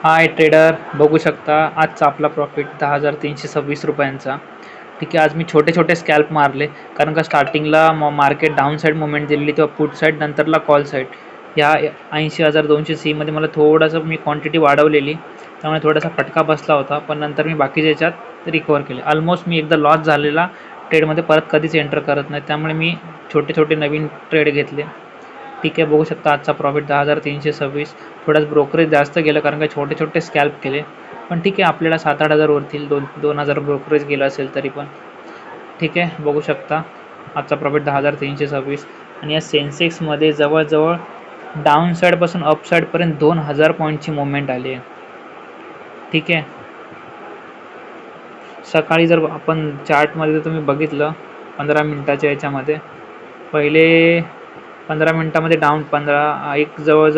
हाय trader, बघू शकता आजचा आपला प्रॉफिट 10,326 रुपयांचा. ठीक आहे, आज मी छोटे छोटे स्कॅल्प मारले कारण का स्टार्टिंगला मार्केट डाऊन साईड मुवमेंट दिलेली तेव्हा पुट साईड, नंतरला कॉल साईड. या 80,200 मध्ये मला थोडंसं मी क्वांटिटी वाढवलेली, त्यामुळे थोडासा फटका बसला होता, पण नंतर मी बाकीच्या याच्यात रिकवर केले. ऑलमोस्ट मी एकदा लॉस झालेला ट्रेडमध्ये परत कधीच एंटर करत नाही, त्यामुळे मी छोटे छोटे नवीन ट्रेड घेतले. ठीक आहे, बघू शकता आजचा प्रॉफिट 10,326. थोडंच ब्रोकरेज जास्त गेलं कारण का छोटे छोटे स्कॅल्प केले, पण ठीक आहे, आपल्याला 7-8 हजार वरतील 2-2 हजार ब्रोकरेज गेलं असेल तरी पण ठीक आहे. बघू शकता आजचा प्रॉफिट 10,326. आणि या सेन्सेक्समध्ये जवळजवळ डाऊन साईडपासून अप साईडपर्यंत 2,000 पॉईंटची मुवमेंट आली आहे. ठीक आहे, सकाळी जर आपण चार्टमध्ये जर तुम्ही बघितलं 15 मिनटाच्या याच्यामध्ये, पहिले 15 मिनटामध्ये डाऊन 15 एक जवळजवळ